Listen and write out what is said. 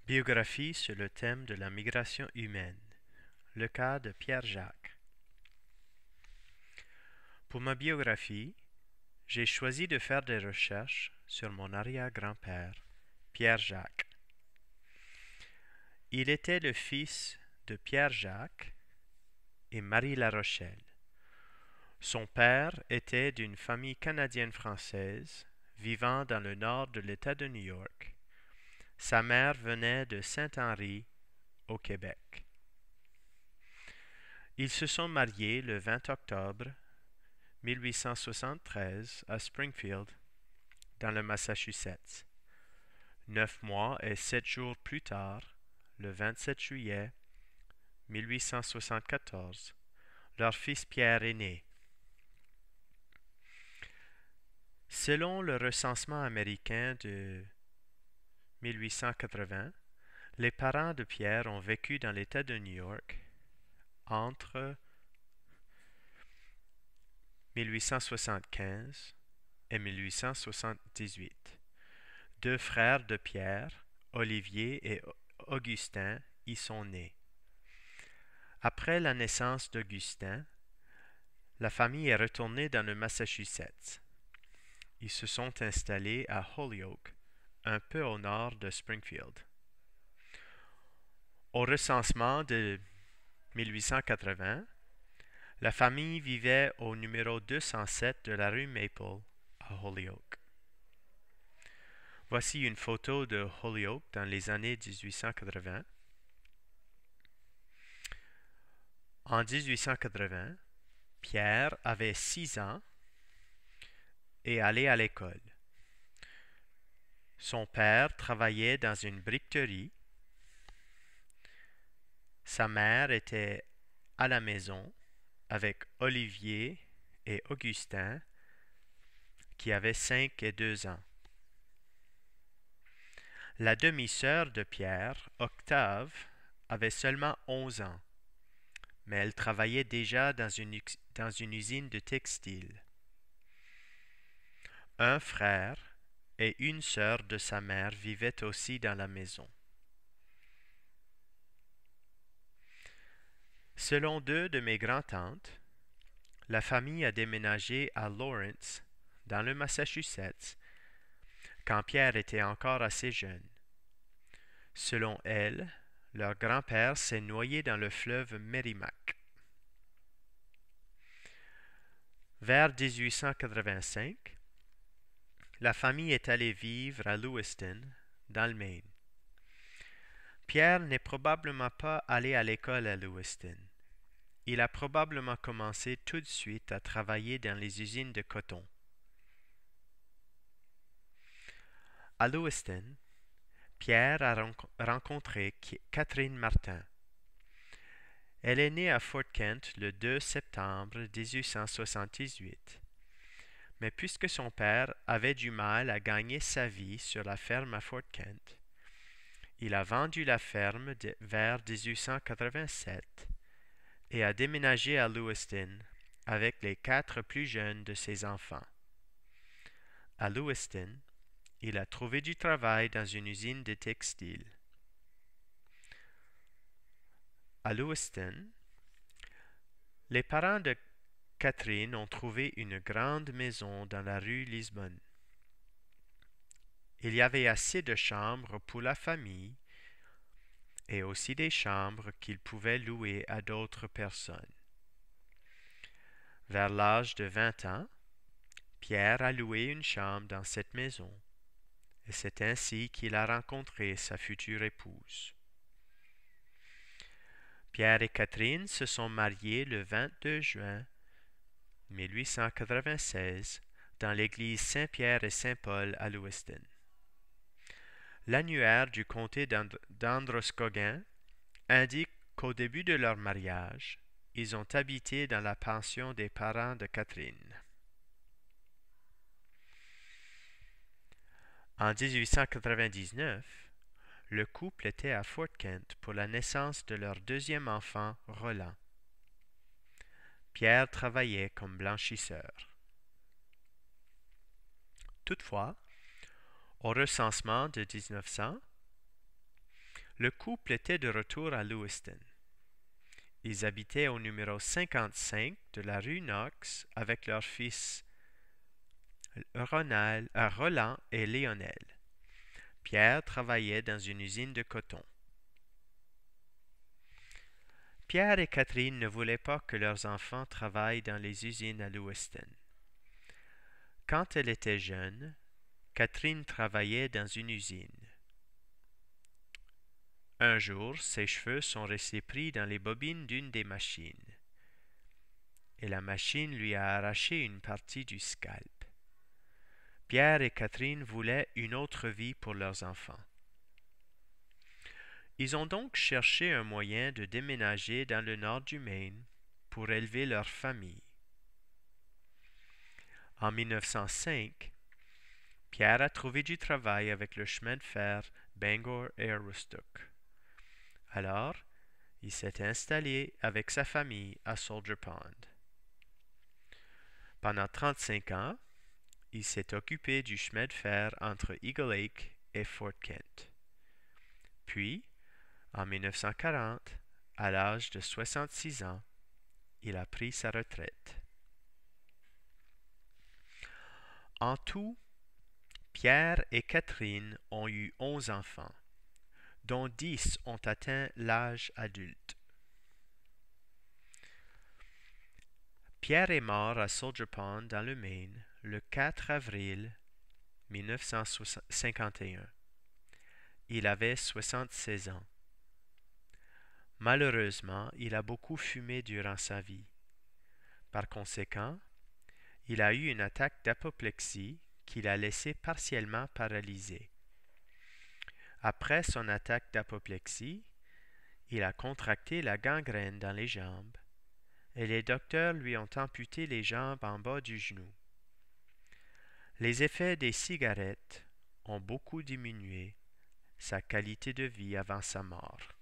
Biographie sur le thème de la migration humaine. Le cas de Pierre Jacques. Pour ma biographie, j'ai choisi de faire des recherches sur mon arrière-grand-père, Pierre Jacques. Il était le fils de Pierre Jacques et Marie La Rochelle. Son père était d'une famille canadienne-française vivant dans le nord de l'État de New York. Sa mère venait de Saint-Henri, au Québec. Ils se sont mariés le 20 octobre 1873 à Springfield, dans le Massachusetts. 9 mois et 7 jours plus tard, le 27 juillet 1874, leur fils Pierre est né. Selon le recensement américain de 1880, les parents de Pierre ont vécu dans l'État de New York entre 1875 et 1878. Deux frères de Pierre, Olivier et Augustin, y sont nés. Après la naissance d'Augustin, la famille est retournée dans le Massachusetts. Ils se sont installés à Holyoke, un peu au nord de Springfield. Au recensement de 1880, la famille vivait au numéro 207 de la rue Maple à Holyoke. Voici une photo de Holyoke dans les années 1880. En 1880, Pierre avait 6 ans et allait à l'école. Son père travaillait dans une briqueterie. Sa mère était à la maison avec Olivier et Augustin, qui avaient 5 et 2 ans. La demi-sœur de Pierre, Octave, avait seulement 11 ans, mais elle travaillait déjà dans une usine de textile. Un frère et une sœur de sa mère vivaient aussi dans la maison. Selon deux de mes grands-tantes, la famille a déménagé à Lawrence, dans le Massachusetts, quand Pierre était encore assez jeune. Selon elles, leur grand-père s'est noyé dans le fleuve Merrimack. Vers 1885, la famille est allée vivre à Lewiston, dans le Maine. Pierre n'est probablement pas allé à l'école à Lewiston. Il a probablement commencé tout de suite à travailler dans les usines de coton. À Lewiston, Pierre a rencontré Catherine Martin. Elle est née à Fort Kent le 2 septembre 1878. Mais puisque son père avait du mal à gagner sa vie sur la ferme à Fort Kent, il a vendu la ferme vers 1887 et a déménagé à Lewiston avec les 4 plus jeunes de ses enfants. À Lewiston, il a trouvé du travail dans une usine de textile. À Lewiston, les parents de Catherine ont trouvé une grande maison dans la rue Lisbonne. Il y avait assez de chambres pour la famille et aussi des chambres qu'ils pouvaient louer à d'autres personnes. Vers l'âge de 20 ans, Pierre a loué une chambre dans cette maison et c'est ainsi qu'il a rencontré sa future épouse. Pierre et Catherine se sont mariés le 22 juin 1896 dans l'église Saint-Pierre et Saint-Paul à Lewiston. L'annuaire du comté d'Androscoggin indique qu'au début de leur mariage, ils ont habité dans la pension des parents de Catherine. En 1899, le couple était à Fort Kent pour la naissance de leur deuxième enfant, Roland. Pierre travaillait comme blanchisseur. Toutefois, au recensement de 1900, Le couple était de retour à Lewiston. Ils habitaient au numéro 55 de la rue Knox avec leurs fils Roland et Lionel. Pierre travaillait dans une usine de coton. Pierre et Catherine ne voulaient pas que leurs enfants travaillent dans les usines à Lewiston. Quand elle était jeune, Catherine travaillait dans une usine. Un jour, ses cheveux sont restés pris dans les bobines d'une des machines, et la machine lui a arraché une partie du scalp. Pierre et Catherine voulaient une autre vie pour leurs enfants. Ils ont donc cherché un moyen de déménager dans le nord du Maine pour élever leur famille. En 1905, Pierre a trouvé du travail avec le chemin de fer Bangor et Aroostook. Alors, il s'est installé avec sa famille à Soldier Pond. Pendant 35 ans, il s'est occupé du chemin de fer entre Eagle Lake et Fort Kent. Puis, en 1940, à l'âge de 66 ans, il a pris sa retraite. En tout, Pierre et Catherine ont eu 11 enfants, dont 10 ont atteint l'âge adulte. Pierre est mort à Soldier Pond dans le Maine le 4 avril 1951. Il avait 76 ans. Malheureusement, il a beaucoup fumé durant sa vie. Par conséquent, il a eu une attaque d'apoplexie qui l'a laissé partiellement paralysé. Après son attaque d'apoplexie, il a contracté la gangrène dans les jambes et les docteurs lui ont amputé les jambes en bas du genou. Les effets des cigarettes ont beaucoup diminué sa qualité de vie avant sa mort.